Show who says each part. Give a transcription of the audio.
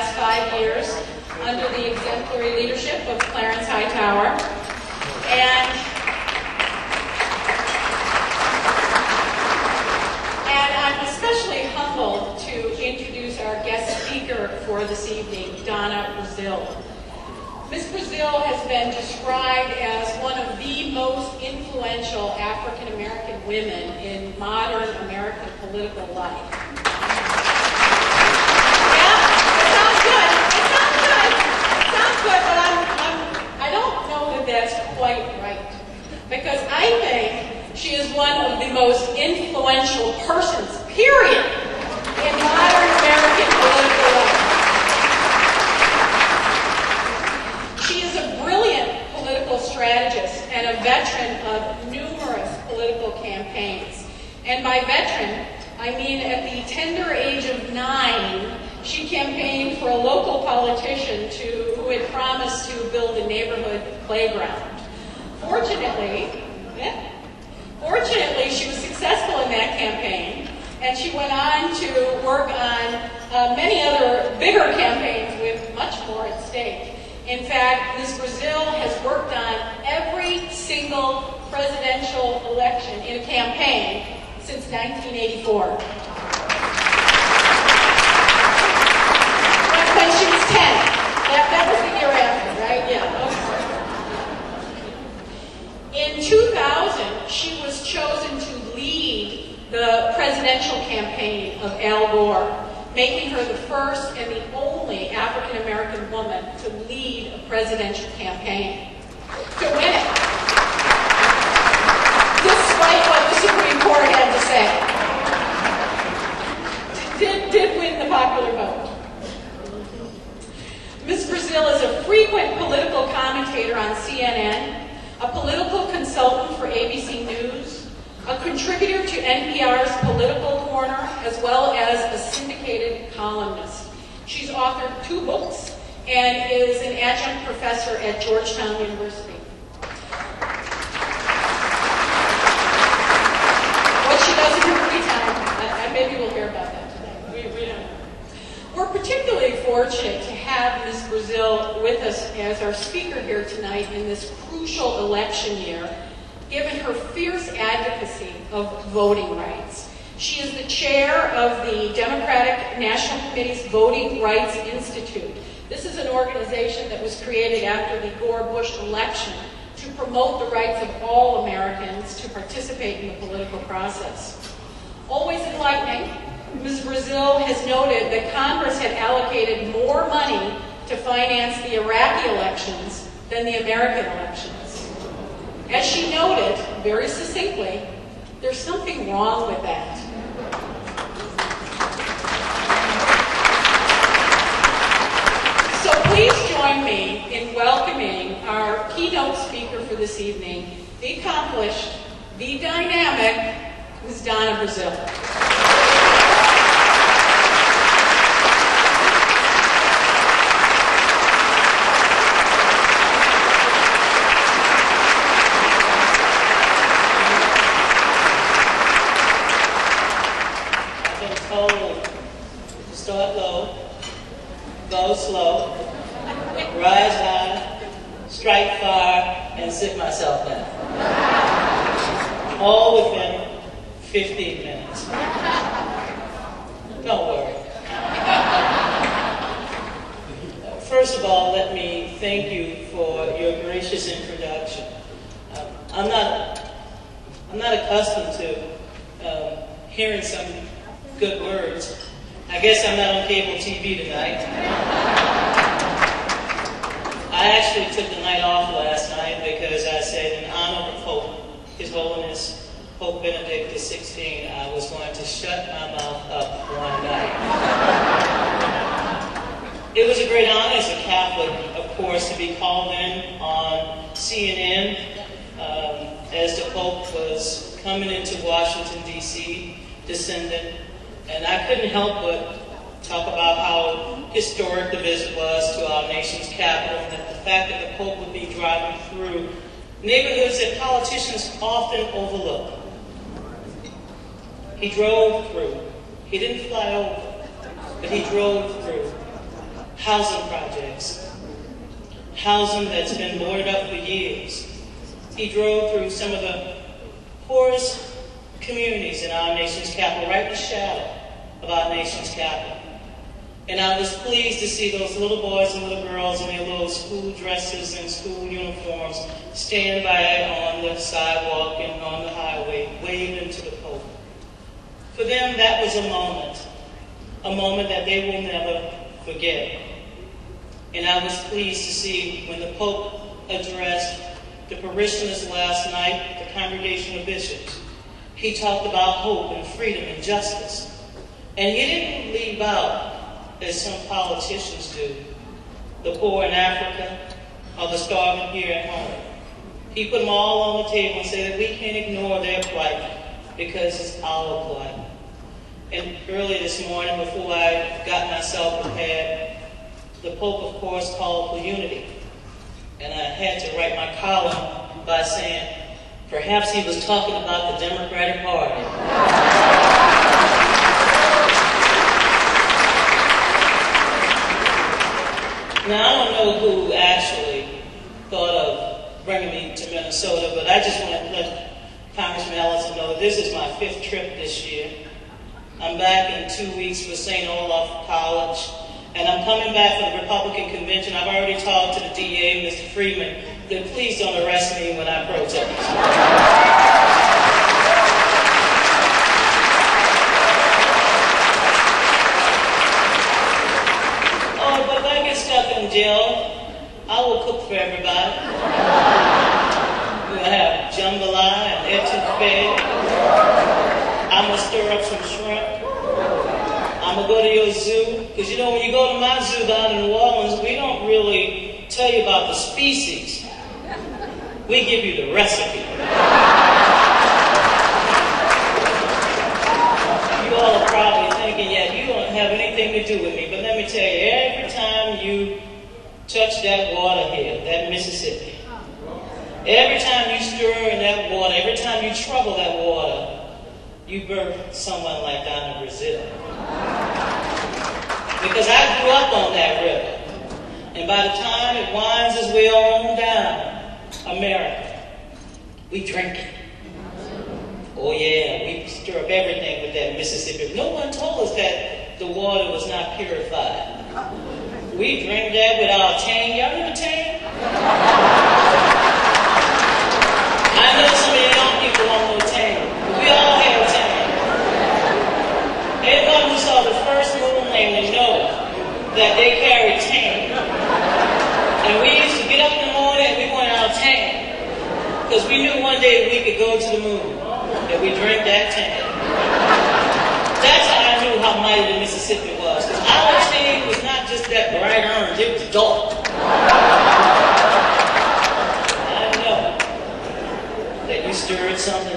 Speaker 1: last 5 years under the exemplary leadership of Clarence Hightower. And I'm especially humbled to introduce our guest speaker for this evening, Donna Brazile. Ms. Brazile has been described as one of the most influential African-American women in modern American political life. Yeah, it sounds good. It sounds good, but I don't know that that's quite right. Because I think she is one of the most influential persons, period, in modern American political life. She is a brilliant political strategist and a veteran of numerous political campaigns. And by veteran, I mean at the tender age of 9, she campaigned for a local politician who had promised to build a neighborhood playground. Fortunately, she was successful in that campaign, and she went on to work on many other bigger campaigns with much more at stake. In fact, Ms. Brazile has worked on every single presidential election in a campaign since 1984. When she was 10. That was the year after, right? Yeah. Okay. In 2000, she was chosen to lead the presidential campaign of Al Gore, making her the first and the only African-American woman to lead a presidential campaign. To win it. Despite what the Supreme Court had to say. Did win the popular vote. Ms. Brazile is a frequent political commentator on CNN, a political consultant for ABC News, a contributor to NPR's Political Corner, as well as a syndicated columnist. She's authored 2 books and is an adjunct professor at Georgetown University. What she does in her free time, maybe we'll hear about that today. We don't know. We're particularly fortunate to have Ms. Brazile with us as our speaker here tonight in this crucial election year, given her fierce advocacy of voting rights. She is the chair of the Democratic National Committee's Voting Rights Institute. This is an organization that was created after the Gore-Bush election to promote the rights of all Americans to participate in the political process. Always enlightening, Ms. Brazile has noted that Congress had allocated more money to finance the Iraqi elections than the American elections. As she noted, very succinctly, there's something wrong with that. So please join me in welcoming our keynote speaker for this evening, the accomplished, the dynamic, Ms. Donna Brazile.
Speaker 2: Start low, go slow, rise high, strike fire, and sit myself down. All within 15 minutes. Don't worry. First of all, let me thank you for your gracious introduction. I'm not accustomed to hearing some good words. I guess I'm not on cable TV tonight. I actually took the night off last night because I said in honor of Pope, His Holiness Pope Benedict XVI, I was going to shut my mouth up one night. It was a great honor as a Catholic, of course, to be called in on CNN as the Pope was coming into Washington, D.C., descendant. And I couldn't help but talk about how historic the visit was to our nation's capital, and that the fact that the Pope would be driving through neighborhoods that politicians often overlook. He drove through. He didn't fly over, but he drove through. housing projects, housing that's been boarded up for years. He drove through some of the poorest communities in our nation's capital, right in the shadow of our nation's capital. And I was pleased to see those little boys and little girls in their little school dresses and school uniforms stand by on the sidewalk and on the highway, waving to the Pope. For them, that was a moment that they will never forget. And I was pleased to see when the Pope addressed the parishioners last night, the congregation of bishops. He talked about hope and freedom and justice. And he didn't leave out, as some politicians do, the poor in Africa or the starving here at home. He put them all on the table and said that we can't ignore their plight because it's our plight. And early this morning, before I got myself prepared, the Pope, of course, called for unity. And I had to write my column by saying, perhaps he was talking about the Democratic Party. Now, I don't know who actually thought of bringing me to Minnesota, but I just want to let Congressman Ellison know that this is my 5th trip this year. I'm back in 2 weeks for St. Olaf College, and I'm coming back for the Republican convention. I've already talked to the DA, Mr. Freeman, that please don't arrest me when I protest. In jail, I will cook for everybody. We're going to have jambalaya and etouffee. I'm going to stir up some shrimp. I'm going to go to your zoo. Because you know, when you go to my zoo down in New Orleans, we don't really tell you about the species. We give you the recipe. You all are probably thinking, yeah, you don't have anything to do with me. But let me tell you, every time you touch that water here, that Mississippi, every time you stir in that water, every time you trouble that water, you birth someone like Donna Brazile. Because I grew up on that river. And by the time it winds its way on down America, we drink it. Oh yeah, we stir up everything with that Mississippi. No one told us that the water was not purified. We drink that with our Tang. Y'all remember Tang? I know some of the young people don't know Tang, but we all had Tang. Everyone who saw the first moon landing know that they carried Tang. And we used to get up in the morning and we wanted our Tang. Because we knew one day we could go to the moon. And we drank that Tang. That's how I knew how mighty the Mississippi was. Because our Tang was not just that bright orange, it was dark. I know that you stirred something